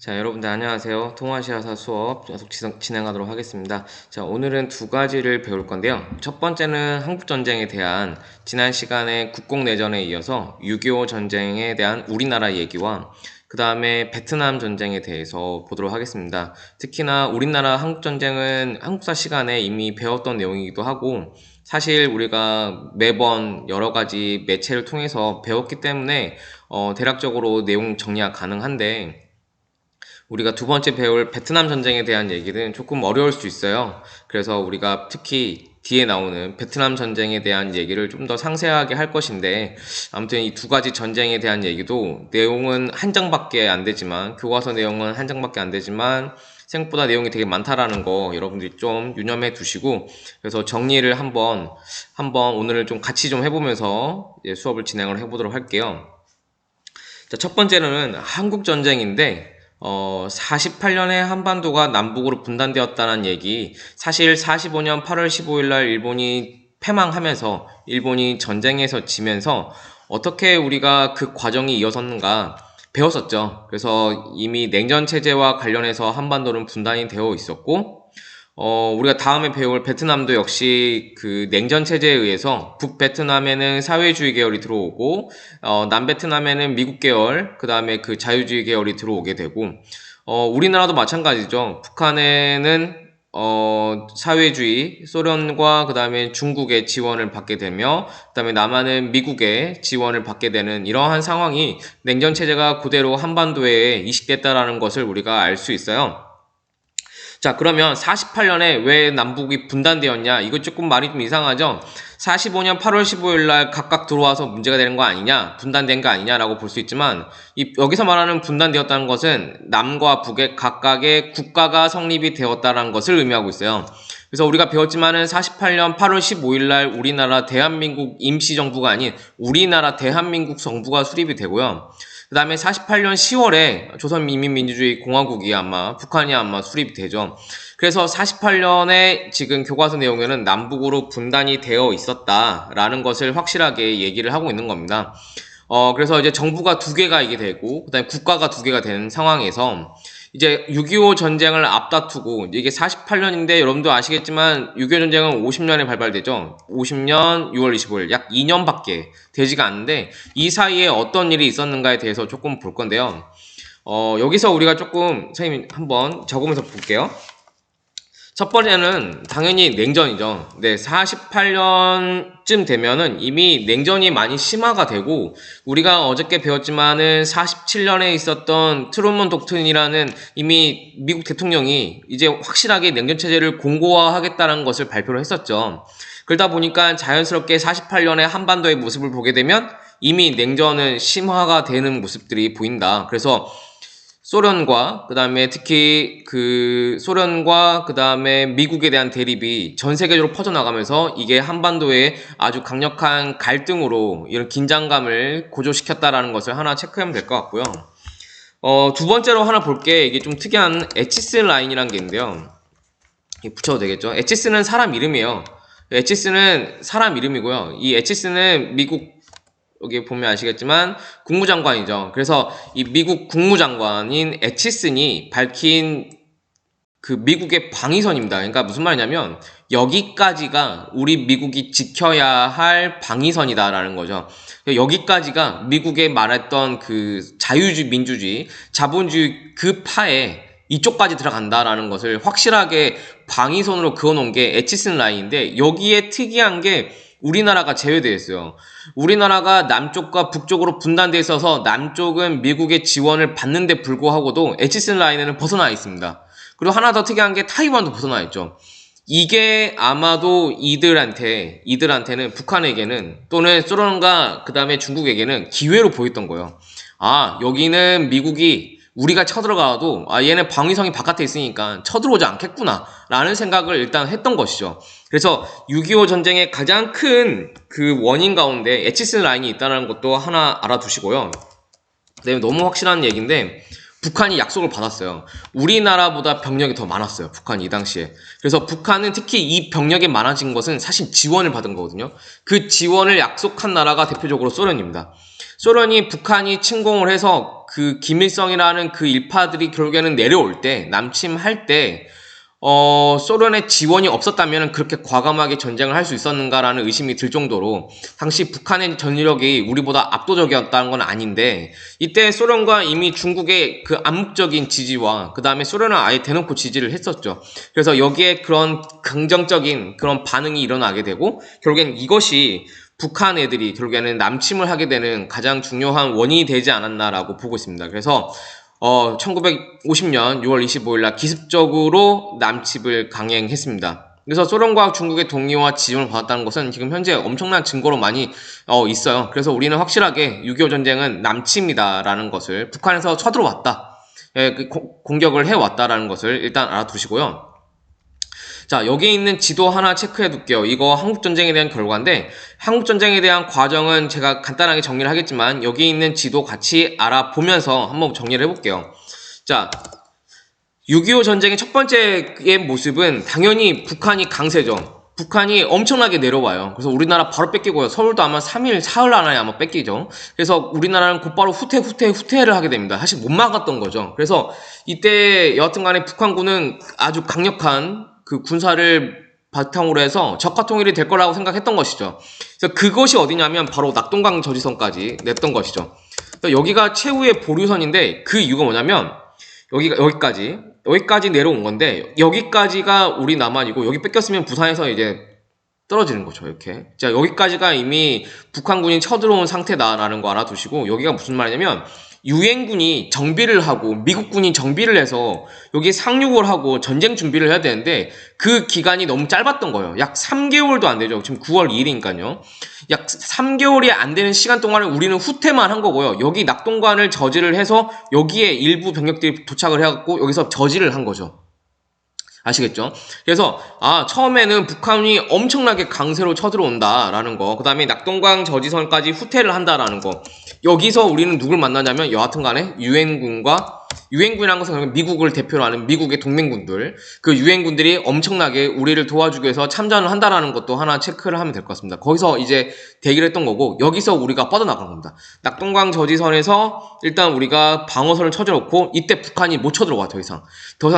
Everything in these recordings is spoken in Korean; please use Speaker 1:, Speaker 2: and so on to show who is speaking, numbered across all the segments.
Speaker 1: 자, 여러분들 안녕하세요. 통아시아사 수업 계속 진행하도록 하겠습니다. 자, 오늘은 두 가지를 배울 건데요. 첫 번째는 한국전쟁에 대한 지난 시간에 국공내전에 이어서 6.25 전쟁에 대한 우리나라 얘기와 그 다음에 베트남 전쟁에 대해서 보도록 하겠습니다. 특히나 우리나라 한국전쟁은 한국사 시간에 이미 배웠던 내용이기도 하고 사실 우리가 매번 여러 가지 매체를 통해서 배웠기 때문에 대략적으로 내용 정리가 가능한데 우리가 두 번째 배울 베트남 전쟁에 대한 얘기는 조금 어려울 수 있어요. 그래서 우리가 특히 뒤에 나오는 베트남 전쟁에 대한 얘기를 좀 더 상세하게 할 것인데 아무튼 이 두 가지 전쟁에 대한 얘기도 내용은 한 장밖에 안 되지만 교과서 내용은 한 장밖에 안 되지만 생각보다 내용이 되게 많다라는 거 여러분들이 좀 유념해 두시고 그래서 정리를 한번 오늘은 좀 같이 좀 해보면서 수업을 진행을 해보도록 할게요. 자, 첫 번째는 한국 전쟁인데 48년에 한반도가 남북으로 분단되었다는 얘기, 사실 45년 8월 15일 날 일본이 패망하면서 일본이 전쟁에서 지면서 어떻게 우리가 그 과정이 이어졌는가 배웠었죠. 그래서 이미 냉전 체제와 관련해서 한반도는 분단이 되어 있었고 우리가 다음에 배울 베트남도 역시 그 냉전 체제에 의해서 북베트남에는 사회주의 계열이 들어오고 남베트남에는 미국 계열, 그 다음에 그 자유주의 계열이 들어오게 되고 우리나라도 마찬가지죠. 북한에는 사회주의, 소련과 그 다음에 중국의 지원을 받게 되며 그 다음에 남한은 미국의 지원을 받게 되는 이러한 상황이 냉전 체제가 그대로 한반도에 이식됐다라는 것을 우리가 알 수 있어요. 자, 그러면 48년에 왜 남북이 분단되었냐? 이거 조금 말이 좀 이상하죠? 45년 8월 15일 날 각각 들어와서 문제가 되는 거 아니냐? 분단된 거 아니냐라고 볼 수 있지만 여기서 말하는 분단되었다는 것은 남과 북의 각각의 국가가 성립이 되었다는 것을 의미하고 있어요. 그래서 우리가 배웠지만은 48년 8월 15일 날 우리나라 대한민국 임시정부가 아닌 우리나라 대한민국 정부가 수립이 되고요. 그 다음에 48년 10월에 조선민민민주주의 공화국이 북한이 수립이 되죠. 그래서 48년에 지금 교과서 내용에는 남북으로 분단이 되어 있었다라는 것을 확실하게 얘기를 하고 있는 겁니다. 그래서 이제 정부가 두 개가 이게 되고, 그 다음에 국가가 두 개가 되는 상황에서, 이제 6.25 전쟁을 앞다투고, 이게 48년인데 여러분도 아시겠지만, 6.25 전쟁은 50년에 발발되죠. 50년 6월 25일, 약 2년밖에 되지가 않는데, 이 사이에 어떤 일이 있었는가에 대해서 조금 볼 건데요. 여기서 우리가 조금, 선생님 한번 적으면서 볼게요. 첫 번째는 당연히 냉전이죠. 네, 48년쯤 되면은 이미 냉전이 많이 심화가 되고 우리가 어저께 배웠지만은 47년에 있었던 트루먼 독트린이라는 이미 미국 대통령이 이제 확실하게 냉전 체제를 공고화하겠다는 것을 발표를 했었죠. 그러다 보니까 자연스럽게 48년에 한반도의 모습을 보게 되면 이미 냉전은 심화가 되는 모습들이 보인다. 그래서 소련과 그다음에 특히 소련과 그다음에 미국에 대한 대립이 전 세계적으로 퍼져나가면서 이게 한반도에 아주 강력한 갈등으로 이런 긴장감을 고조시켰다라는 것을 하나 체크하면 될 것 같고요. 두 번째로 하나 볼게 이게 좀 특이한 에치스 라인이라는 게 있는데요. 붙여도 되겠죠? 에치스는 사람 이름이에요. 에치스는 사람 이름이고요. 이 에치스는 미국 여기 보면 아시겠지만 국무장관이죠. 그래서 이 미국 국무장관인 애치슨이 밝힌 그 미국의 방위선입니다. 그러니까 무슨 말이냐면 여기까지가 우리 미국이 지켜야 할 방위선이다라는 거죠. 여기까지가 미국에 말했던 그 자유주의, 민주주의, 자본주의 그 파에 이쪽까지 들어간다라는 것을 확실하게 방위선으로 그어놓은 게 애치슨 라인인데 여기에 특이한 게 우리나라가 제외되어 있어요. 우리나라가 남쪽과 북쪽으로 분단되어 있어서 남쪽은 미국의 지원을 받는데 불구하고도 애치슨 라인에는 벗어나 있습니다. 그리고 하나 더 특이한 게 타이완도 벗어나 있죠. 이게 아마도 이들한테는 북한에게는 또는 소련과 그 다음에 중국에게는 기회로 보였던 거예요. 아, 여기는 미국이 우리가 쳐들어가도 얘는 방위성이 바깥에 있으니까 쳐들어오지 않겠구나 라는 생각을 일단 했던 것이죠. 그래서 6.25 전쟁의 가장 큰 그 원인 가운데 에치슨 라인이 있다는 것도 하나 알아두시고요. 그다음에 너무 확실한 얘기인데 북한이 약속을 받았어요. 우리나라보다 병력이 더 많았어요. 북한이 이 당시에. 그래서 북한은 특히 이 병력이 많아진 것은 사실 지원을 받은 거거든요. 그 지원을 약속한 나라가 대표적으로 소련입니다. 소련이 북한이 침공을 해서 그 김일성이라는 그 일파들이 결국에는 내려올 때, 남침할 때 소련의 지원이 없었다면 그렇게 과감하게 전쟁을 할 수 있었는가라는 의심이 들 정도로 당시 북한의 전력이 우리보다 압도적이었다는 건 아닌데, 이때 소련과 이미 중국의 그 암묵적인 지지와 그 다음에 소련은 아예 대놓고 지지를 했었죠. 그래서 여기에 그런 긍정적인 그런 반응이 일어나게 되고, 결국엔 이것이 북한 애들이 결국에는 남침을 하게 되는 가장 중요한 원인이 되지 않았나라고 보고 있습니다. 그래서 1950년 6월 25일 날 기습적으로 남침을 강행했습니다. 그래서 소련과 중국의 동의와 지원을 받았다는 것은 지금 현재 엄청난 증거로 많이 있어요. 그래서 우리는 확실하게 6.25 전쟁은 남침이다라는 것을, 북한에서 쳐들어왔다, 공격을 해왔다라는 것을 일단 알아두시고요. 자, 여기 있는 지도 하나 체크해 둘게요. 이거 한국전쟁에 대한 결과인데, 한국전쟁에 대한 과정은 제가 간단하게 정리를 하겠지만 여기 있는 지도 같이 알아보면서 한번 정리를 해볼게요. 자, 6.25 전쟁의 첫 번째의 모습은 당연히 북한이 강세죠. 북한이 엄청나게 내려와요. 그래서 우리나라 바로 뺏기고요. 서울도 아마 3일, 사흘 안에 아마 뺏기죠. 그래서 우리나라는 곧바로 후퇴를 하게 됩니다. 사실 못 막았던 거죠. 그래서 이때 여하튼간에 북한군은 아주 강력한 그 군사를 바탕으로 해서 적화 통일이 될 거라고 생각했던 것이죠. 그래서 그것이 어디냐면 바로 낙동강 저지선까지 냈던 것이죠. 여기가 최후의 보류선인데 그 이유가 뭐냐면 여기까지 내려온 건데, 여기까지가 우리 남한이고 여기 뺏겼으면 부산에서 이제 떨어지는 거죠. 이렇게. 자, 여기까지가 이미 북한군이 쳐들어온 상태다라는 거 알아두시고, 여기가 무슨 말이냐면 유엔군이 정비를 하고 미국군이 정비를 해서 여기 상륙을 하고 전쟁 준비를 해야 되는데 그 기간이 너무 짧았던 거예요. 약 3개월도 안 되죠. 지금 9월 2일이니까요. 약 3개월이 안 되는 시간 동안에 우리는 후퇴만 한 거고요. 여기 낙동관을 저지를 해서 여기에 일부 병력들이 도착을 해갖고 여기서 저지를 한 거죠. 아시겠죠? 그래서 처음에는 북한이 엄청나게 강세로 쳐들어온다라는 거, 그 다음에 낙동강 저지선까지 후퇴를 한다라는 거, 여기서 우리는 누굴 만나냐면 여하튼간에 유엔군이라는 것은 미국을 대표로 하는 미국의 동맹군들, 그 유엔군들이 엄청나게 우리를 도와주기 위해서 참전을 한다라는 것도 하나 체크를 하면 될 것 같습니다. 거기서 이제 대기를 했던 거고, 여기서 우리가 뻗어나간 겁니다. 낙동강 저지선에서 일단 우리가 방어선을 쳐줘놓고, 이때 북한이 못 쳐들어와. 더 이상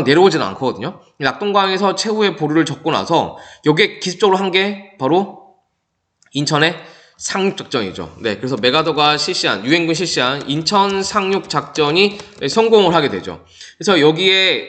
Speaker 1: 내려오지는 않거든요. 낙동강에서 최후의 보루를 적고 나서 여기에 기습적으로 한 게 바로 인천의 상륙작전이죠. 네, 그래서 메가더가 유엔군 실시한 인천 상륙작전이 성공을 하게 되죠. 그래서 여기에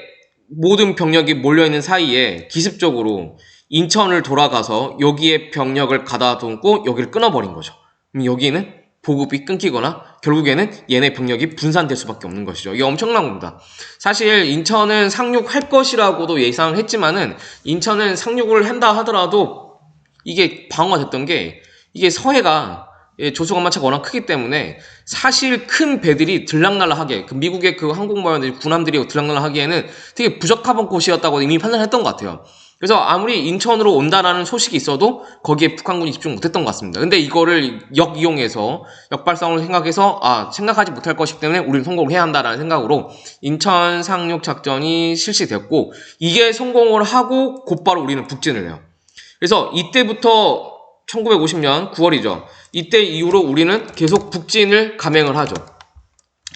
Speaker 1: 모든 병력이 몰려있는 사이에 기습적으로 인천을 돌아가서 여기에 병력을 가다듬고 여기를 끊어버린 거죠. 그럼 여기는 보급이 끊기거나 결국에는 얘네 병력이 분산될 수밖에 없는 것이죠. 이게 엄청난 겁니다. 사실 인천은 상륙할 것이라고도 예상을 했지만은, 인천은 상륙을 한다 하더라도 이게 방어됐던 게, 이게 서해가 조수관마차가 워낙 크기 때문에 사실 큰 배들이 들락날락하게, 그 미국의 그 항공모함들이, 군함들이 들락날락하기에는 되게 부적합한 곳이었다고 이미 판단했던 것 같아요. 그래서 아무리 인천으로 온다라는 소식이 있어도 거기에 북한군이 집중 못했던 것 같습니다. 근데 이거를 역이용해서, 역발상으로 생각해서 생각하지 못할 것이기 때문에 우리는 성공을 해야 한다라는 생각으로 인천 상륙 작전이 실시됐고, 이게 성공을 하고 곧바로 우리는 북진을 해요. 그래서 이때부터 1950년 9월이죠. 이때 이후로 우리는 계속 북진을 감행을 하죠.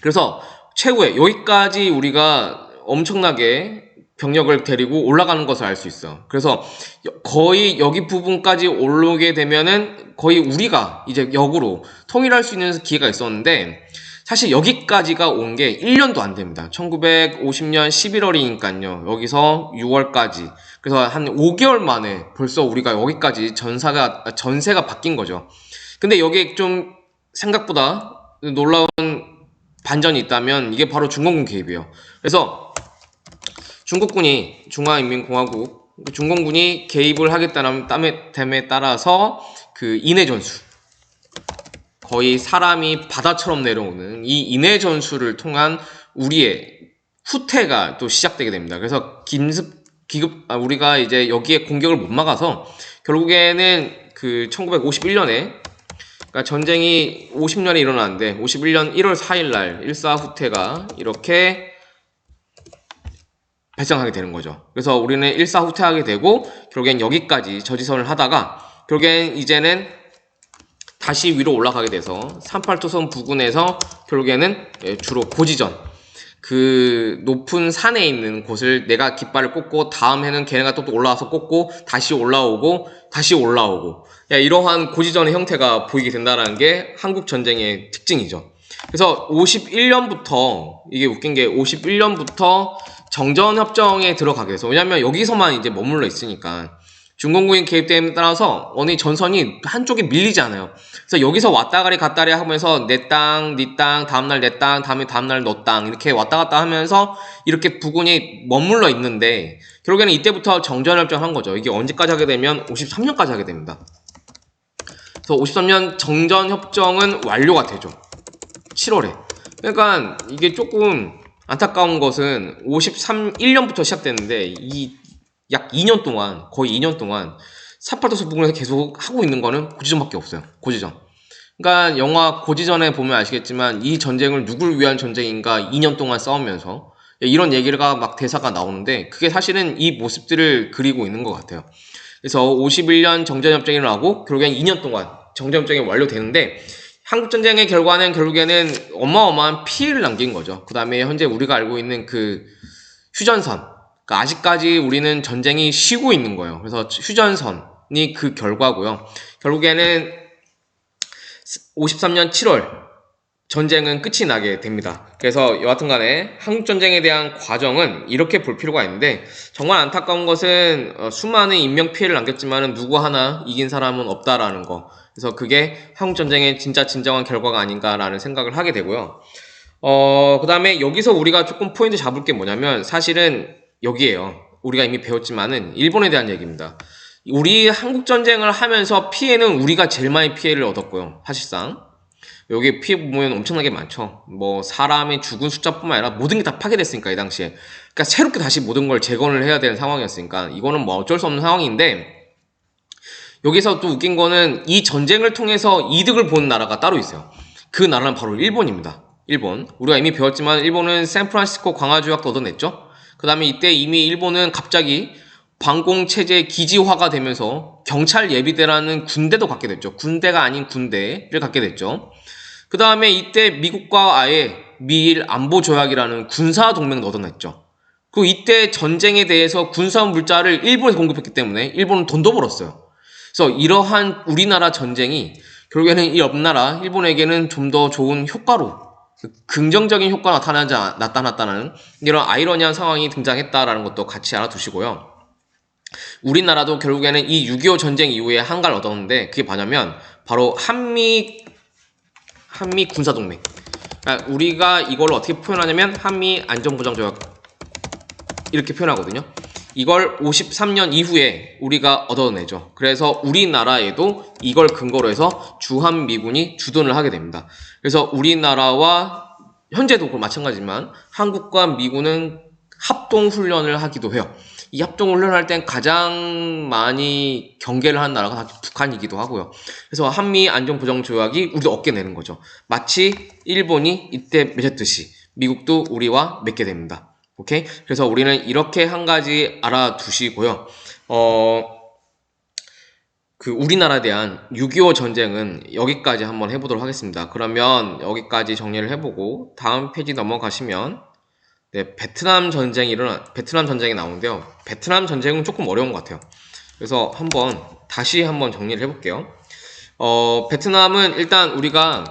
Speaker 1: 그래서 최후에 여기까지 우리가 엄청나게 병력을 데리고 올라가는 것을 알 수 있어요. 그래서 거의 여기 부분까지 올라오게 되면은 거의 우리가 이제 역으로 통일할 수 있는 기회가 있었는데, 사실 여기까지가 온 게 1년도 안 됩니다. 1950년 11월이니까요. 여기서 6월까지. 그래서 한 5개월 만에 벌써 우리가 여기까지 전세가 바뀐 거죠. 근데 여기에 좀 생각보다 놀라운 반전이 있다면 이게 바로 중공군 개입이에요. 그래서 중공군이 개입을 하겠다는 땀에 따라서 그 인해 전술, 거의 사람이 바다처럼 내려오는 이 인해 전술을 통한 우리의 후퇴가 또 시작되게 됩니다. 그래서 우리가 이제 여기에 공격을 못 막아서 결국에는 그 1951년에, 그러니까 전쟁이 50년에 일어났는데 51년 1월 4일 날 1사 후퇴가 이렇게 발생하게 되는 거죠. 그래서 우리는 1사 후퇴하게 되고 결국엔 여기까지 저지선을 하다가 결국엔 이제는 다시 위로 올라가게 돼서 38도선 부근에서 결국에는 주로 고지전, 그 높은 산에 있는 곳을 내가 깃발을 꽂고 다음 해는 걔네가 또 올라와서 꽂고 다시 올라오고 다시 올라오고, 이러한 고지전의 형태가 보이게 된다는 게 한국 전쟁의 특징이죠. 그래서 51년부터, 이게 웃긴 게 51년부터 정전협정에 들어가게 돼서, 왜냐면 여기서만 이제 머물러 있으니까 중공군인 개입됨에 따라서 어느 전선이 한쪽에 밀리지 않아요. 그래서 여기서 왔다가리 갔다리 하면서 내 땅, 네 땅, 다음날 내 땅, 다음날 너 땅, 이렇게 왔다 갔다 하면서 이렇게 부근이 머물러 있는데, 결국에는 이때부터 정전협정 한 거죠. 이게 언제까지 하게 되면 53년까지 하게 됩니다. 그래서 53년 정전협정은 완료가 되죠. 7월에. 그러니까 이게 조금 안타까운 것은 1년부터 시작됐는데 약 2년 동안, 거의 2년 동안 사팔도서 부근에서 계속 하고 있는 거는 고지전밖에 없어요. 고지전. 그러니까 영화 고지전에 보면 아시겠지만 이 전쟁을 누굴 위한 전쟁인가 2년 동안 싸우면서 이런 얘기가 막 대사가 나오는데, 그게 사실은 이 모습들을 그리고 있는 것 같아요. 그래서 51년 정전협정이 일어나고 결국엔 2년 동안 정전협정이 완료되는데, 한국전쟁의 결과는 결국에는 어마어마한 피해를 남긴 거죠. 그 다음에 현재 우리가 알고 있는 그 휴전선, 그러니까 아직까지 우리는 전쟁이 쉬고 있는 거예요. 그래서 휴전선이 그 결과고요. 결국에는 53년 7월 전쟁은 끝이 나게 됩니다. 그래서 여하튼 간에 한국전쟁에 대한 과정은 이렇게 볼 필요가 있는데, 정말 안타까운 것은 수많은 인명피해를 남겼지만 누구 하나 이긴 사람은 없다라는 거. 그래서 그게 한국전쟁의 진짜 진정한 결과가 아닌가라는 생각을 하게 되고요. 그 다음에 여기서 우리가 조금 포인트 잡을 게 뭐냐면, 사실은 여기에요. 우리가 이미 배웠지만은 일본에 대한 얘기입니다. 우리 한국전쟁을 하면서 피해는 우리가 제일 많이 피해를 얻었고요. 사실상 여기 피해 보면 엄청나게 많죠. 뭐 사람의 죽은 숫자뿐만 아니라 모든 게 다 파괴됐으니까, 이 당시에. 그러니까 새롭게 다시 모든 걸 재건을 해야 되는 상황이었으니까 이거는 뭐 어쩔 수 없는 상황인데, 여기서 또 웃긴 거는 이 전쟁을 통해서 이득을 본 나라가 따로 있어요. 그 나라는 바로 일본입니다. 일본. 우리가 이미 배웠지만 일본은 샌프란시스코 광화조약도 얻어냈죠. 그 다음에 이때 이미 일본은 갑자기 방공체제 기지화가 되면서 경찰 예비대라는 군대도 갖게 됐죠. 군대가 아닌 군대를 갖게 됐죠. 그 다음에 이때 미국과 아예 미일 안보조약이라는 군사동맹도 얻어냈죠. 그리고 이때 전쟁에 대해서 군사 물자를 일본에서 공급했기 때문에 일본은 돈도 벌었어요. 그래서 이러한 우리나라 전쟁이 결국에는 이 옆나라 일본에게는 좀 더 좋은 효과로, 긍정적인 효과가 나타났다는 이런 아이러니한 상황이 등장했다라는 것도 같이 알아두시고요. 우리나라도 결국에는 이 6.25 전쟁 이후에 한가를 얻었는데, 그게 뭐냐면 바로 한미 군사동맹. 그러니까 우리가 이걸 어떻게 표현하냐면 한미 안전보장조약 이렇게 표현하거든요. 이걸 53년 이후에 우리가 얻어내죠. 그래서 우리나라에도 이걸 근거로 해서 주한미군이 주둔을 하게 됩니다. 그래서 우리나라와 현재도 마찬가지지만 한국과 미군은 합동훈련을 하기도 해요. 이 합동훈련을 할 땐 가장 많이 경계를 하는 나라가 북한이기도 하고요. 그래서 한미안전보장조약이 우리도 얻게 되는 거죠. 마치 일본이 이때 맺었듯이 미국도 우리와 맺게 됩니다. 오케이? 그래서 우리는 이렇게 한 가지 알아두시고요. 우리나라에 대한 6.25 전쟁은 여기까지 한번 해보도록 하겠습니다. 그러면 여기까지 정리를 해보고 다음 페이지 넘어가시면, 네, 베트남 전쟁이 나오는데요. 베트남 전쟁은 조금 어려운 것 같아요. 그래서 다시 한번 정리를 해볼게요. 베트남은 일단 우리가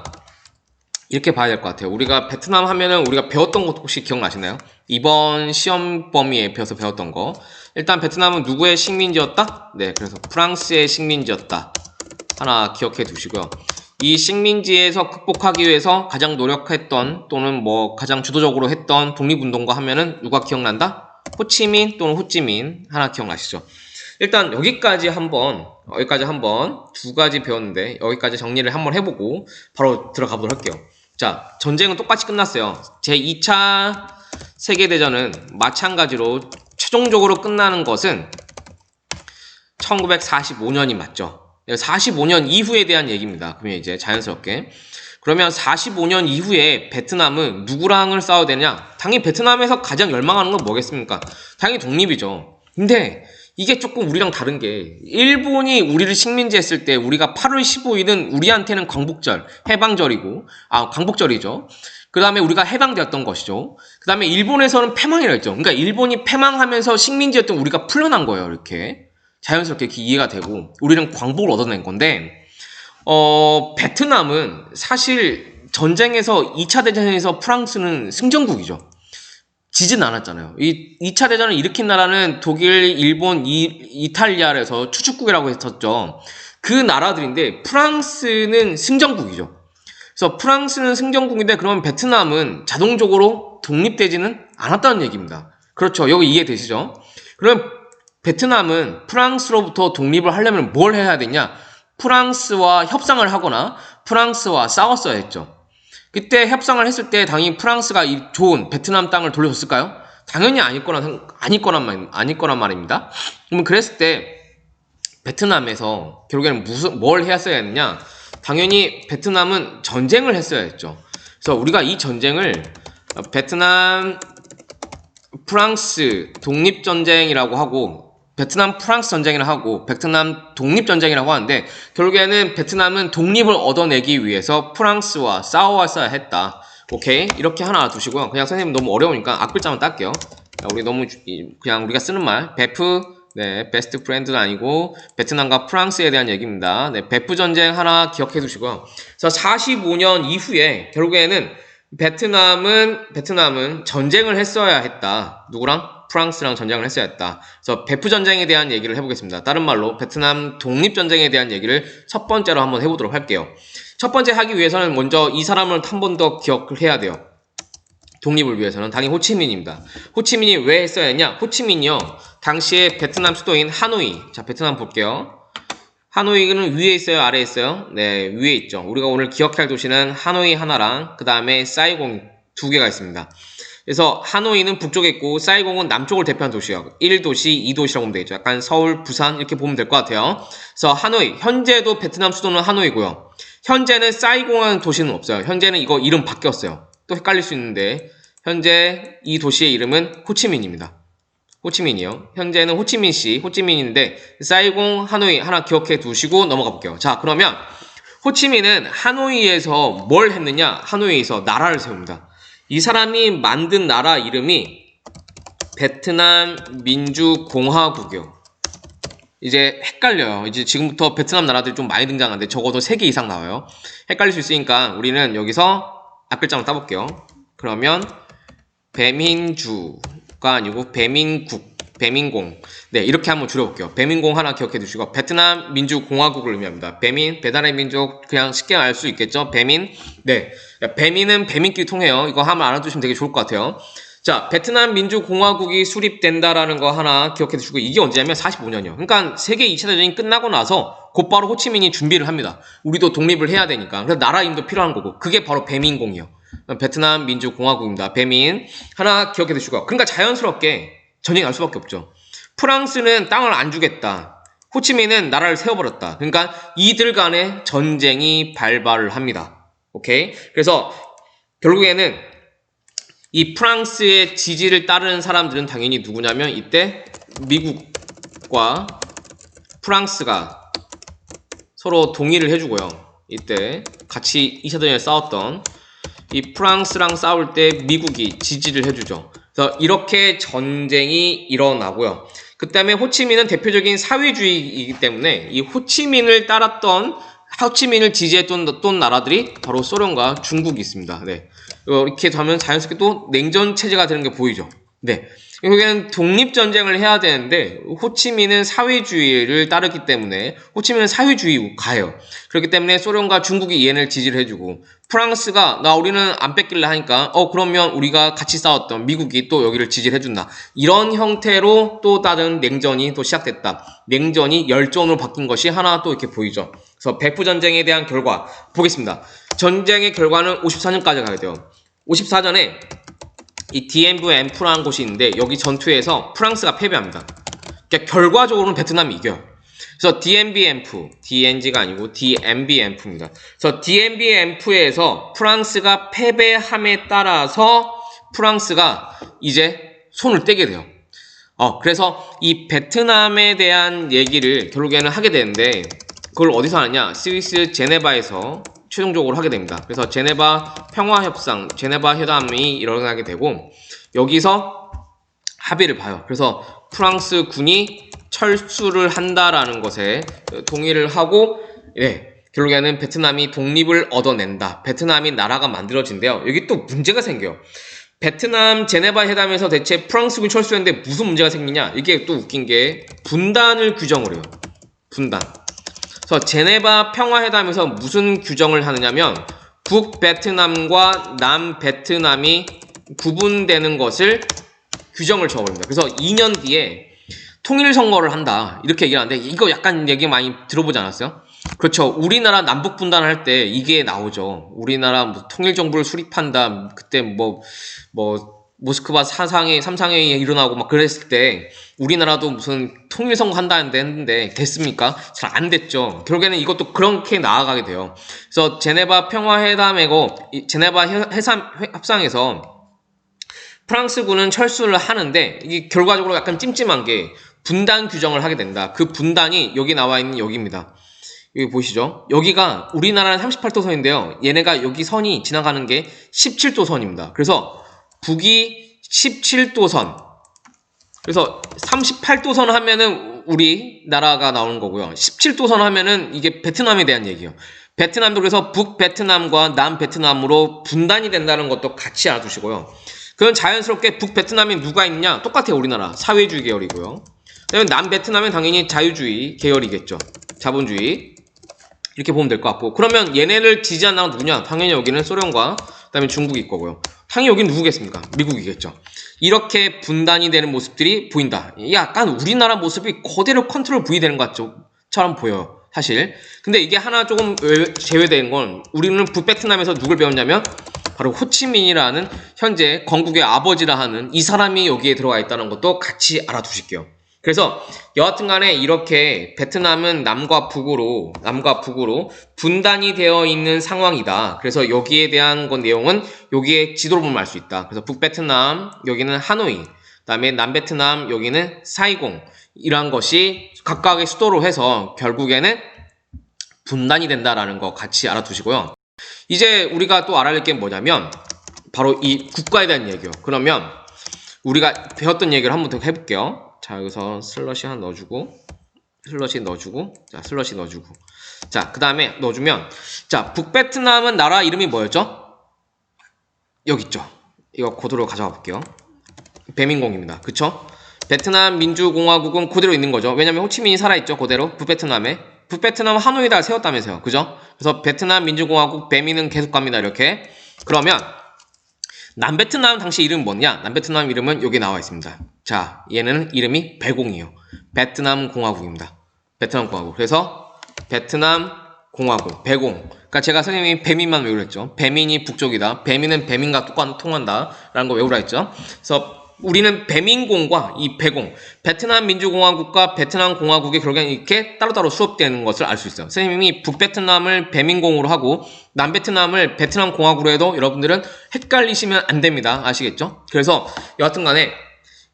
Speaker 1: 이렇게 봐야 될 것 같아요. 우리가 베트남 하면은 우리가 배웠던 것 혹시 기억나시나요? 이번 시험 범위에 배웠던 거. 일단 베트남은 누구의 식민지였다? 네, 그래서 프랑스의 식민지였다. 하나 기억해 두시고요. 이 식민지에서 극복하기 위해서 가장 노력했던, 또는 뭐 가장 주도적으로 했던 독립운동가 하면은 누가 기억난다? 호치민 또는 호찌민 하나 기억나시죠? 일단 여기까지 한번 두 가지 배웠는데 여기까지 정리를 한번 해보고 바로 들어가 보도록 할게요. 자, 전쟁은 똑같이 끝났어요. 제2차 세계대전은 마찬가지로 최종적으로 끝나는 것은 1945년이 맞죠. 45년 이후에 대한 얘기입니다. 그러면 이제 자연스럽게. 그러면 45년 이후에 베트남은 누구랑을 싸워야 되냐? 당연히 베트남에서 가장 열망하는 건 뭐겠습니까? 당연히 독립이죠. 근데 이게 조금 우리랑 다른 게 일본이 우리를 식민지 했을 때 우리가 8월 15일은 우리한테는 광복절, 해방절이고 광복절이죠. 그 다음에 우리가 해방되었던 것이죠. 그 다음에 일본에서는 패망이라 했죠. 그러니까 일본이 패망하면서 식민지였던 우리가 풀려난 거예요. 이렇게 자연스럽게 이렇게 이해가 되고 우리는 광복을 얻어낸 건데 베트남은 사실 전쟁에서 2차 대전에서 프랑스는 승전국이죠. 지진 않았잖아요. 이 2차 대전을 일으킨 나라는 독일, 일본, 이탈리아에서 추축국이라고 했었죠. 그 나라들인데 프랑스는 승전국이죠. 그래서 프랑스는 승전국인데 그러면 베트남은 자동적으로 독립되지는 않았다는 얘기입니다. 그렇죠. 여기 이해되시죠? 그럼 베트남은 프랑스로부터 독립을 하려면 뭘 해야 되냐? 프랑스와 협상을 하거나 프랑스와 싸웠어야 했죠. 그때 협상을 했을 때 당연히 프랑스가 이 좋은 베트남 땅을 돌려줬을까요? 당연히 아닐 거란 말입니다. 그러면 그랬을 때 베트남에서 결국에는 뭘 했어야 했느냐? 당연히 베트남은 전쟁을 했어야 했죠. 그래서 우리가 이 전쟁을 베트남 프랑스 독립전쟁이라고 하고 베트남 프랑스 전쟁이라고 하고 베트남 독립전쟁이라고 하는데 결국에는 베트남은 독립을 얻어내기 위해서 프랑스와 싸워왔어야 했다. 오케이? 이렇게 하나 두시고요. 그냥 선생님 너무 어려우니까 앞글자만 딸게요. 우리 너무 그냥 우리가 쓰는 말 베프 네, 베스트 프렌드도 아니고 베트남과 프랑스에 대한 얘기입니다. 네, 베프 전쟁 하나 기억해 두시고요. 그래서 45년 이후에 결국에는 베트남은 전쟁을 했어야 했다. 누구랑? 프랑스랑 전쟁을 했어야 했다. 그래서 베프 전쟁에 대한 얘기를 해보겠습니다. 다른 말로 베트남 독립전쟁에 대한 얘기를 첫 번째로 한번 해보도록 할게요. 첫 번째 하기 위해서는 먼저 이 사람을 한 번 더 기억을 해야 돼요. 독립을 위해서는 당연히 호치민입니다. 호치민이 왜 했어야 했냐? 호치민이요. 당시에 베트남 수도인 하노이. 자, 베트남 볼게요. 하노이는 위에 있어요? 아래에 있어요? 네, 위에 있죠. 우리가 오늘 기억할 도시는 하노이 하나랑 그 다음에 사이공 두 개가 있습니다. 그래서 하노이는 북쪽에 있고 사이공은 남쪽을 대표하는 도시예요. 1도시, 2도시라고 보면 되겠죠. 약간 서울, 부산 이렇게 보면 될 것 같아요. 그래서 하노이, 현재도 베트남 수도는 하노이고요. 현재는 사이공이라는 도시는 없어요. 현재는 이거 이름 바뀌었어요. 또 헷갈릴 수 있는데 현재 이 도시의 이름은 호치민입니다. 호치민이요. 현재는 호치민시, 호치민인데 사이공, 하노이 하나 기억해 두시고 넘어가 볼게요. 자, 그러면 호치민은 하노이에서 뭘 했느냐? 하노이에서 나라를 세웁니다. 이 사람이 만든 나라 이름이 베트남 민주공화국이요. 이제 헷갈려요. 이제 지금부터 베트남 나라들이 좀 많이 등장하는데 적어도 3개 이상 나와요. 헷갈릴 수 있으니까 우리는 여기서 앞글자만 따볼게요. 그러면 배민주가 아니고 배민국, 배민공. 네, 이렇게 한번 줄여볼게요. 배민공 하나 기억해 두시고 베트남 민주공화국을 의미합니다. 배민의 민족 그냥 쉽게 알 수 있겠죠? 배민. 네, 배민은 배민끼리 통해요. 이거 한번 알아두시면 되게 좋을 것 같아요. 자, 베트남 민주공화국이 수립된다라는 거 하나 기억해 두시고 이게 언제냐면 45년이요. 그러니까 세계 2차 대전이 끝나고 나서 곧바로 호치민이 준비를 합니다. 우리도 독립을 해야 되니까. 그래서 나라 이름도 필요한 거고 그게 바로 배민공이요. 베트남 민주공화국입니다. 배민 하나 기억해 두시고 그러니까 자연스럽게 전쟁이 날 수밖에 없죠. 프랑스는 땅을 안 주겠다. 호치민은 나라를 세워버렸다. 그러니까 이들 간에 전쟁이 발발을 합니다. 오케이? 그래서 결국에는 이 프랑스의 지지를 따르는 사람들은 당연히 누구냐면 이때 미국과 프랑스가 서로 동의를 해주고요. 이때 같이 2차 대전에 싸웠던 이 프랑스랑 싸울 때 미국이 지지를 해주죠. 그래서 이렇게 전쟁이 일어나고요. 그 다음에 호치민은 대표적인 사회주의이기 때문에 이 호치민을 지지했던 나라들이 바로 소련과 중국이 있습니다. 네. 이렇게 하면 자연스럽게 또 냉전 체제가 되는 게 보이죠. 네. 여기는 독립전쟁을 해야 되는데 호치민은 사회주의를 따르기 때문에 호치민은 사회주의가예요. 그렇기 때문에 소련과 중국이 얘네를 지지를 해주고 프랑스가 우리는 안 뺏길래 하니까 그러면 우리가 같이 싸웠던 미국이 또 여기를 지지를 해준다. 이런 형태로 또 다른 냉전이 또 시작됐다. 냉전이 열전으로 바뀐 것이 하나 또 이렇게 보이죠. 그래서 베프 전쟁에 대한 결과 보겠습니다. 전쟁의 결과는 54년까지 가게 돼요. 54년에 이 디엠브엠프라는 곳이 있는데 여기 전투에서 프랑스가 패배합니다. 그러니까 결과적으로는 베트남이 이겨요. 그래서 DNB가 아니고 DMBM프입니다. 그래서 DMBM프에서 프랑스가 패배함에 따라서 프랑스가 이제 손을 떼게 돼요. 그래서 이 베트남에 대한 얘기를 결국에는 하게 되는데, 그걸 어디서 하느냐? 스위스 제네바에서 최종적으로 하게 됩니다. 그래서 제네바 평화협상, 제네바 회담이 일어나게 되고, 여기서 합의를 봐요. 그래서 프랑스 군이 철수를 한다라는 것에 동의를 하고, 결국에는 베트남이 독립을 얻어낸다. 베트남이 나라가 만들어진대요. 여기 또 문제가 생겨요. 베트남 제네바 회담에서 대체 프랑스군이 철수했는데 무슨 문제가 생기냐? 이게 또 웃긴 게 분단을 규정을 해요. 분단. 그래서 제네바 평화회담에서 무슨 규정을 하느냐면 북베트남과 남베트남이 구분되는 것을 규정을 적어버립니다. 그래서 2년 뒤에 통일선거를 한다. 이렇게 얘기를 하는데 이거 약간 얘기 많이 들어보지 않았어요? 그렇죠. 우리나라 남북 분단할 때 이게 나오죠. 우리나라 뭐 통일정부를 수립한다. 그때 모스크바 삼상회의 일어나고 막 그랬을 때 우리나라도 무슨 통일선거 한다는데 했는데 됐습니까? 잘 안 됐죠. 결국에는 이것도 그렇게 나아가게 돼요. 그래서 제네바 평화회담이고 제네바 협상에서 프랑스군은 철수를 하는데 이게 결과적으로 약간 찜찜한 게 분단 규정을 하게 된다. 그 분단이 여기 나와 있는 여기입니다. 여기 보시죠. 여기가 우리나라는 38도선인데요. 얘네가 여기 선이 지나가는 게 17도선입니다. 그래서 북이 17도선. 그래서 38도선 하면은 우리나라가 나오는 거고요. 17도선 하면은 이게 베트남에 대한 얘기예요. 베트남도 그래서 북베트남과 남베트남으로 분단이 된다는 것도 같이 알아두시고요. 그건 자연스럽게 북베트남에 누가 있냐? 똑같아요. 우리나라. 사회주의 계열이고요. 그다음에 남베트남은 당연히 자유주의 계열이겠죠. 자본주의. 이렇게 보면 될 것 같고. 그러면 얘네를 지지한 나라가 누구냐? 당연히 여기는 소련과 그다음에 중국이 있고요. 당연히 여기는 누구겠습니까? 미국이겠죠. 이렇게 분단이 되는 모습들이 보인다. 약간 우리나라 모습이 그대로 컨트롤 V 되는 것처럼 보여요. 사실. 근데 이게 하나 조금 제외되는 건 우리는 북베트남에서 누굴 배웠냐면 바로 호치민이라는 현재 건국의 아버지라 하는 이 사람이 여기에 들어가 있다는 것도 같이 알아두실게요. 그래서 여하튼 간에 이렇게 베트남은 남과 북으로 분단이 되어 있는 상황이다. 그래서 여기에 대한 내용은 여기에 지도를 보면 알 수 있다. 그래서 북베트남 여기는 하노이, 그다음에 남베트남 여기는 사이공, 이러한 것이 각각의 수도로 해서 결국에는 분단이 된다라는 거 같이 알아두시고요. 이제 우리가 또 알아야 할 게 뭐냐면 바로 이 국가에 대한 얘기요. 그러면 우리가 배웠던 얘기를 한번 더 해볼게요. 자, 여기서 슬러시 하나 넣어주고, 슬러시 넣어주고, 자, 슬러시 넣어주고. 자, 그 다음에 넣어주면, 자, 북베트남은 나라 이름이 뭐였죠? 여기 있죠. 이거 그대로 가져가 볼게요. 배민공입니다. 그쵸? 베트남 민주공화국은 그대로 있는 거죠. 왜냐면 호치민이 살아있죠. 그대로. 북베트남에. 북베트남 하노이에다 세웠다면서요. 그죠? 그래서 베트남 민주공화국 배민은 계속 갑니다. 이렇게. 그러면, 남베트남 당시 이름은 뭐냐? 남베트남 이름은 여기 나와 있습니다. 자, 얘는 이름이 배공이에요. 베트남 공화국입니다. 베트남 공화국. 그래서 베트남 공화국, 배공. 그러니까 제가 선생님이 배민만 외우라 했죠. 배민이 북쪽이다. 배민은 배민과 통한다. 라는 거 외우라 했죠. 그래서 우리는 배민공과 이 배공, 베트남 민주공화국과 베트남 공화국이 결국엔 이렇게 따로따로 수업되는 것을 알 수 있어요. 선생님이 북베트남을 배민공으로 하고 남베트남을 베트남 공화국으로 해도 여러분들은 헷갈리시면 안 됩니다. 아시겠죠? 그래서 여하튼 간에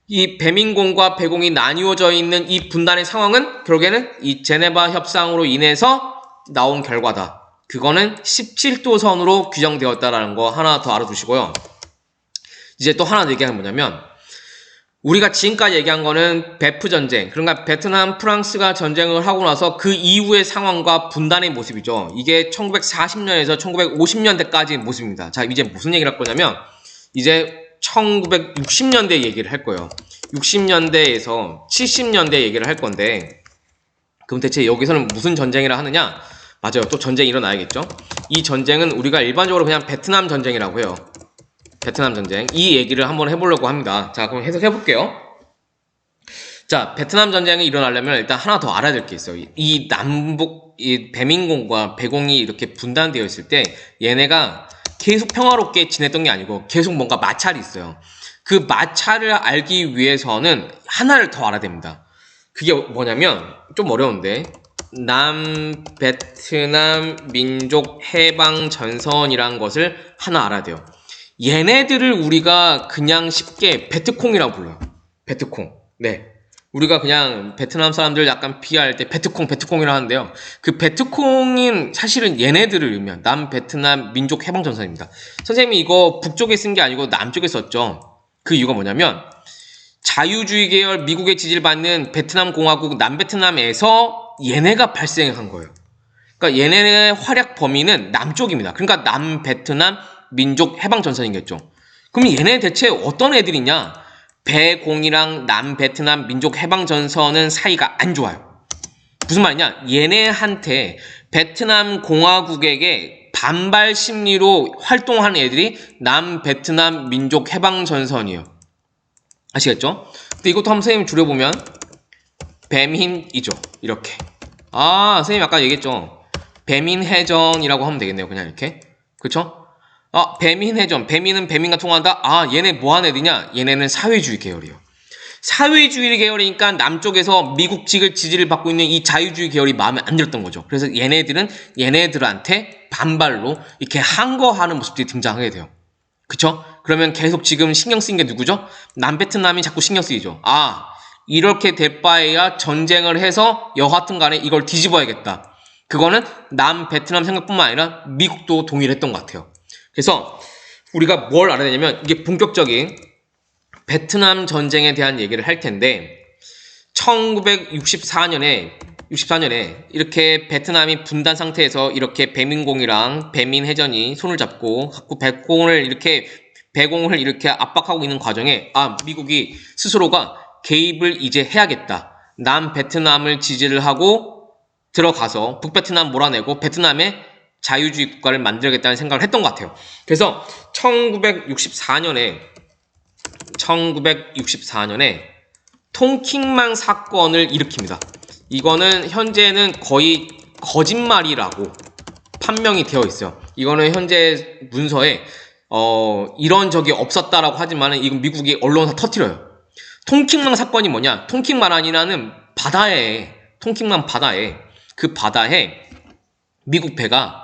Speaker 1: 이 배민공과 배공이 나뉘어져 있는 이 분단의 상황은 결국에는 이 제네바 협상으로 인해서 나온 결과다. 그거는 17도선으로 규정되었다라는 거 하나 더 알아두시고요. 이제 또 하나 얘기하는 뭐냐면 우리가 지금까지 얘기한 거는 베프 전쟁, 그러니까 베트남 프랑스가 전쟁을 하고 나서 그 이후의 상황과 분단의 모습이죠. 이게 1940년에서 1950년대까지의 모습입니다. 자, 이제 무슨 얘기를 할 거냐면 이제 1960년대 얘기를 할 거예요. 60년대에서 70년대 얘기를 할 건데 그럼 대체 여기서는 무슨 전쟁이라 하느냐? 맞아요. 또 전쟁이 일어나야겠죠. 이 전쟁은 우리가 일반적으로 그냥 베트남 전쟁이라고 해요. 베트남 전쟁. 이 얘기를 한번 해보려고 합니다. 자, 그럼 해석해 볼게요. 자, 베트남 전쟁이 일어나려면 일단 하나 더 알아야 될 게 있어요. 이 배민공과 배공이 이렇게 분단되어 있을 때 얘네가 계속 평화롭게 지냈던 게 아니고 계속 뭔가 마찰이 있어요. 그 마찰을 알기 위해서는 하나를 더 알아야 됩니다. 그게 뭐냐면 좀 어려운데 남베트남 민족 해방 전선이라는 것을 하나 알아야 돼요. 얘네들을 우리가 그냥 쉽게 베트콩이라고 불러요. 베트콩. 네. 우리가 그냥 베트남 사람들 약간 비하할 때 베트콩이라 하는데요. 그 베트콩인 사실은 얘네들을 의미한 남베트남 민족 해방전선입니다. 선생님이 이거 북쪽에 쓴 게 아니고 남쪽에 썼죠. 그 이유가 뭐냐면 자유주의 계열 미국의 지지를 받는 베트남 공화국 남베트남에서 얘네가 발생한 거예요. 그러니까 얘네의 활약 범위는 남쪽입니다. 그러니까 남베트남 민족 해방전선이겠죠. 그럼 얘네 대체 어떤 애들이냐? 배공이랑 남베트남 민족 해방전선은 사이가 안 좋아요. 무슨 말이냐? 얘네한테 베트남 공화국에게 반발 심리로 활동하는 애들이 남베트남 민족 해방전선이에요. 아시겠죠? 근데 이것도 한번 선생님 줄여보면 배민이죠. 이렇게. 선생님 아까 얘기했죠. 배민해전이라고 하면 되겠네요. 그냥 이렇게. 그쵸? 배민해전. 배민은 배민과 통한다? 얘네 뭐하는 애들이냐? 얘네는 사회주의 계열이에요. 사회주의 계열이니까 남쪽에서 미국 측을 지지를 받고 있는 이 자유주의 계열이 마음에 안 들었던 거죠. 그래서 얘네들은 얘네들한테 반발로 이렇게 항거하는 모습들이 등장하게 돼요. 그쵸? 그러면 계속 지금 신경 쓰인 게 누구죠? 남베트남이 자꾸 신경 쓰이죠. 이렇게 될 바에야 전쟁을 해서 여하튼 간에 이걸 뒤집어야겠다. 그거는 남베트남 생각뿐만 아니라 미국도 동의를 했던 것 같아요. 그래서 우리가 뭘 알아야 되냐면 이게 본격적인 베트남 전쟁에 대한 얘기를 할 텐데 1964년에 이렇게 베트남이 분단 상태에서 이렇게 배민공이랑 배민해전이 손을 잡고 배공을 이렇게 압박하고 있는 과정에 미국이 스스로가 개입을 이제 해야겠다. 남베트남을 지지를 하고 들어가서 북베트남 몰아내고 베트남의 자유주의 국가를 만들겠다는 생각을 했던 것 같아요. 그래서 1964년에 통킹망 사건을 일으킵니다. 이거는 현재는 거의 거짓말이라고 판명이 되어 있어요. 이거는 현재 문서에 이런 적이 없었다라고 하지만 이건 미국이 언론사 터뜨려요. 통킹망 사건이 뭐냐? 통킹만이라는 통킹만 바다에 그 바다에 미국 배가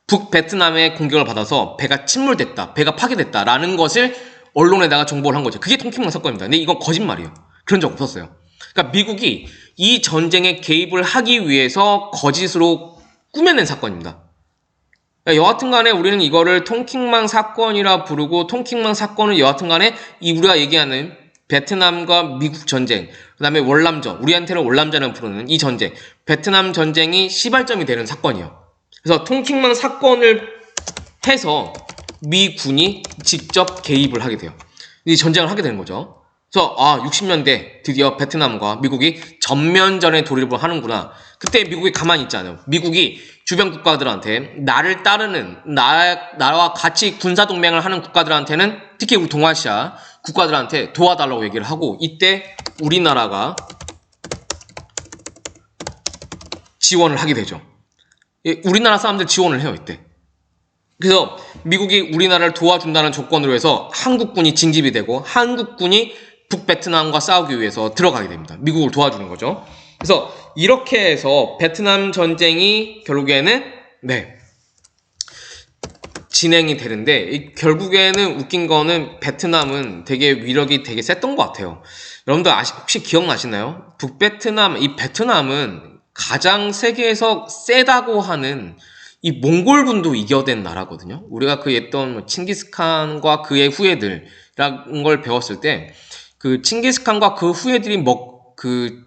Speaker 1: 북베트남의 공격을 받아서 배가 침몰됐다, 배가 파괴됐다라는 것을 언론에다가 정보를 한 거죠. 그게 통킹망 사건입니다. 근데 이건 거짓말이에요. 그런 적 없었어요. 그러니까 미국이 이 전쟁에 개입을 하기 위해서 거짓으로 꾸며낸 사건입니다. 그러니까 여하튼 간에 우리는 이거를 통킹망 사건이라 부르고 통킹망 사건은 여하튼 간에 우리가 얘기하는 베트남과 미국 전쟁, 그 다음에 월남전, 우리한테는 월남전을 부르는 이 전쟁, 베트남 전쟁이 시발점이 되는 사건이에요. 그래서 통킹망 사건을 해서 미군이 직접 개입을 하게 돼요. 이 전쟁을 하게 되는 거죠. 그래서 60년대 드디어 베트남과 미국이 전면전에 돌입을 하는구나. 그때 미국이 가만히 있지 않아요. 미국이 주변 국가들한테 나를 따르는 나와 같이 군사동맹을 하는 국가들한테는 특히 우리 동아시아 국가들한테 도와달라고 얘기를 하고 이때 우리나라가 지원을 하게 되죠. 우리나라 사람들 지원을 해요 이때. 그래서 미국이 우리나라를 도와준다는 조건으로 해서 한국군이 징집이 되고 한국군이 북베트남과 싸우기 위해서 들어가게 됩니다. 미국을 도와주는 거죠. 그래서 이렇게 해서 베트남 전쟁이 결국에는 진행이 되는데 결국에는 웃긴 거는 베트남은 되게 위력이 되게 셌던 것 같아요. 여러분들 혹시 기억나시나요? 베트남은 가장 세계에서 세다고 하는 이 몽골군도 이겨낸 나라거든요. 우리가 그 했던 칭기스칸과 그의 후예들이라는 걸 배웠을 때 그 칭기스칸과 그 후예들이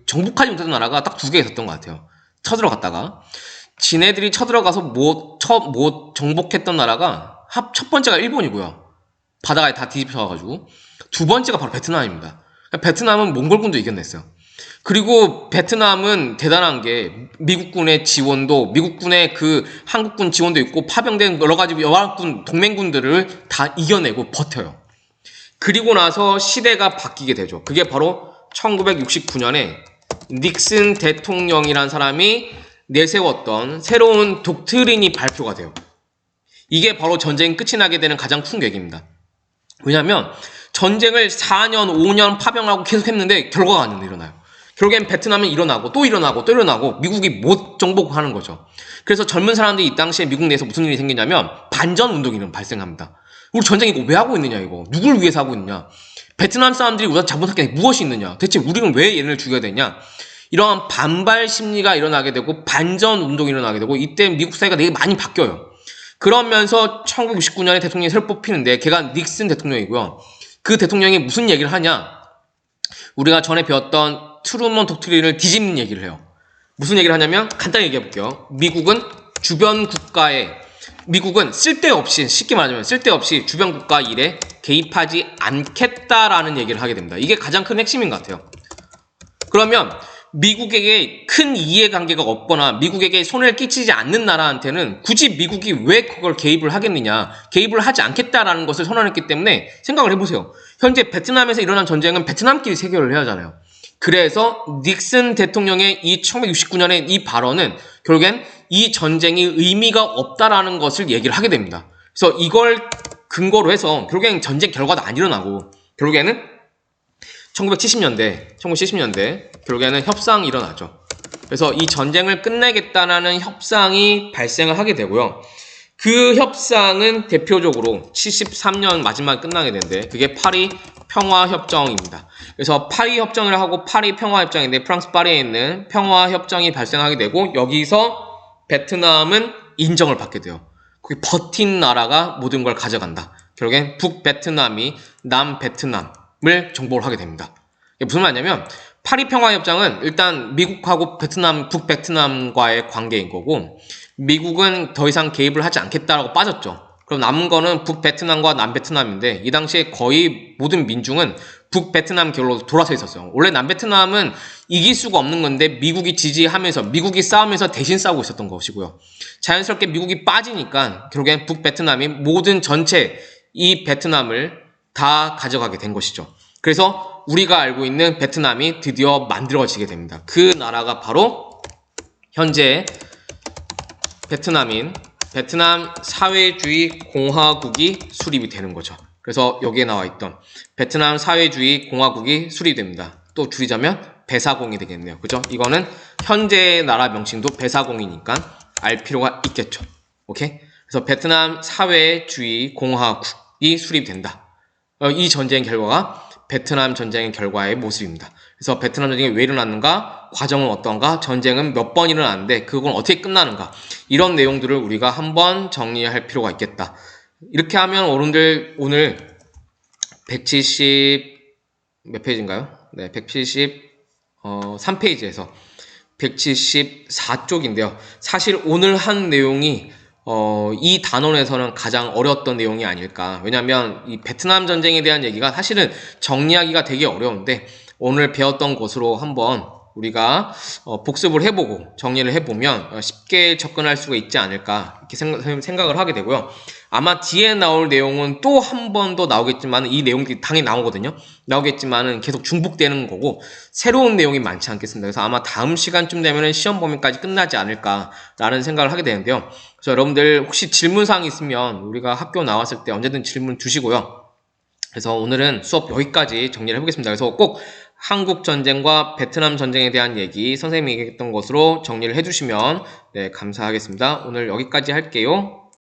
Speaker 1: 정복하지 못했던 나라가 딱 2개 있었던 것 같아요. 쳐들어갔다가 지네들이 쳐들어가서 못 정복했던 나라가 첫 번째가 일본이고요. 바다에 다 뒤집혀가지고 2번째가 바로 베트남입니다. 베트남은 몽골군도 이겨냈어요. 그리고 베트남은 대단한 게 미국군의 지원도 미국군의 그 한국군 지원도 있고 파병된 여러 가지 연합군 동맹군들을 다 이겨내고 버텨요. 그리고 나서 시대가 바뀌게 되죠. 그게 바로 1969년에 닉슨 대통령이란 사람이 내세웠던 새로운 독트린이 발표가 돼요. 이게 바로 전쟁이 끝이 나게 되는 가장 큰 계기입니다. 왜냐하면 전쟁을 4년, 5년 파병하고 계속 했는데 결과가 안 일어나요. 결국엔 베트남은 일어나고 또 일어나고 또 일어나고 미국이 못 정복하는 거죠. 그래서 젊은 사람들이 이 당시에 미국 내에서 무슨 일이 생기냐면 반전 운동이 발생합니다. 우리 전쟁 이거 왜 하고 있느냐 이거. 누굴 위해서 하고 있느냐. 베트남 사람들이 우리가 자본학계에 무엇이 있느냐? 대체 우리는 왜 얘네를 죽여야 되냐? 이러한 반발 심리가 일어나게 되고 반전 운동이 일어나게 되고 이때 미국 사회가 되게 많이 바뀌어요. 그러면서 1969년에 대통령이 새로 뽑히는데 걔가 닉슨 대통령이고요. 그 대통령이 무슨 얘기를 하냐? 우리가 전에 배웠던 트루먼 독트린을 뒤집는 얘기를 해요. 무슨 얘기를 하냐면 간단히 얘기해 볼게요. 미국은 쓸데없이, 쉽게 말하자면 쓸데없이 주변 국가 일에 개입하지 않겠다라는 얘기를 하게 됩니다. 이게 가장 큰 핵심인 것 같아요. 그러면 미국에게 큰 이해관계가 없거나 미국에게 손해를 끼치지 않는 나라한테는 굳이 미국이 왜 그걸 개입을 하겠느냐, 개입을 하지 않겠다라는 것을 선언했기 때문에 생각을 해보세요. 현재 베트남에서 일어난 전쟁은 베트남끼리 해결을 해야 하잖아요. 그래서 닉슨 대통령의 이 1969년의 이 발언은 결국엔 이 전쟁이 의미가 없다라는 것을 얘기를 하게 됩니다. 그래서 이걸 근거로 해서 결국엔 전쟁 결과도 안 일어나고 결국에는 1970년대 결국에는 협상이 일어나죠. 그래서 이 전쟁을 끝내겠다라는 협상이 발생을 하게 되고요. 그 협상은 대표적으로 73년 마지막에 끝나게 되는데 그게 파리 평화협정입니다. 그래서 파리 협정을 하고 파리 평화협정인데 프랑스 파리에 있는 평화협정이 발생하게 되고 여기서 베트남은 인정을 받게 돼요. 거기 버틴 나라가 모든 걸 가져간다. 결국엔 북베트남이 남베트남을 정복을 하게 됩니다. 이게 무슨 말이냐면 파리 평화협정은 일단 미국하고 북베트남과의 관계인 거고 미국은 더 이상 개입을 하지 않겠다라고 빠졌죠. 그럼 남은 거는 북베트남과 남베트남인데 이 당시에 거의 모든 민중은 북베트남 결로 돌아서 있었어요. 원래 남베트남은 이길 수가 없는 건데 미국이 지지하면서 미국이 싸우면서 대신 싸우고 있었던 것이고요. 자연스럽게 미국이 빠지니까 결국엔 북베트남이 모든 전체 이 베트남을 다 가져가게 된 것이죠. 그래서 우리가 알고 있는 베트남이 드디어 만들어지게 됩니다. 그 나라가 바로 현재 베트남인 베트남 사회주의 공화국이 수립이 되는 거죠. 그래서 여기에 나와 있던 베트남 사회주의 공화국이 수립됩니다. 또 줄이자면 배사공이 되겠네요. 그죠? 이거는 현재 나라 명칭도 배사공이니까 알 필요가 있겠죠. 오케이? 그래서 베트남 사회주의 공화국이 수립된다. 이 전쟁 결과가 베트남 전쟁의 결과의 모습입니다. 그래서 베트남 전쟁이 왜 일어났는가, 과정은 어떤가, 전쟁은 몇 번 일어났는데 그건 어떻게 끝나는가, 이런 내용들을 우리가 한번 정리할 필요가 있겠다. 이렇게 하면 여러분들 오늘 170 몇 페이지인가요? 네, 173페이지에서 174쪽인데요. 사실 오늘 한 내용이 이 단원에서는 가장 어려웠던 내용이 아닐까. 왜냐면 이 베트남 전쟁에 대한 얘기가 사실은 정리하기가 되게 어려운데 오늘 배웠던 것으로 한번 우리가 복습을 해보고 정리를 해보면 쉽게 접근할 수가 있지 않을까 이렇게 생각을 하게 되고요. 아마 뒤에 나올 내용은 또 한 번 더 나오겠지만 이 내용이 당연히 나오거든요. 나오겠지만은 계속 중복되는 거고 새로운 내용이 많지 않겠습니다. 그래서 아마 다음 시간쯤 되면은 시험 범위까지 끝나지 않을까라는 생각을 하게 되는데요. 그래서 여러분들 혹시 질문사항이 있으면 우리가 학교 나왔을 때 언제든 질문 주시고요. 그래서 오늘은 수업 여기까지 정리를 해보겠습니다. 그래서 꼭 한국 전쟁과 베트남 전쟁에 대한 얘기 선생님이 얘기했던 것으로 정리를 해주시면 네, 감사하겠습니다. 오늘 여기까지 할게요.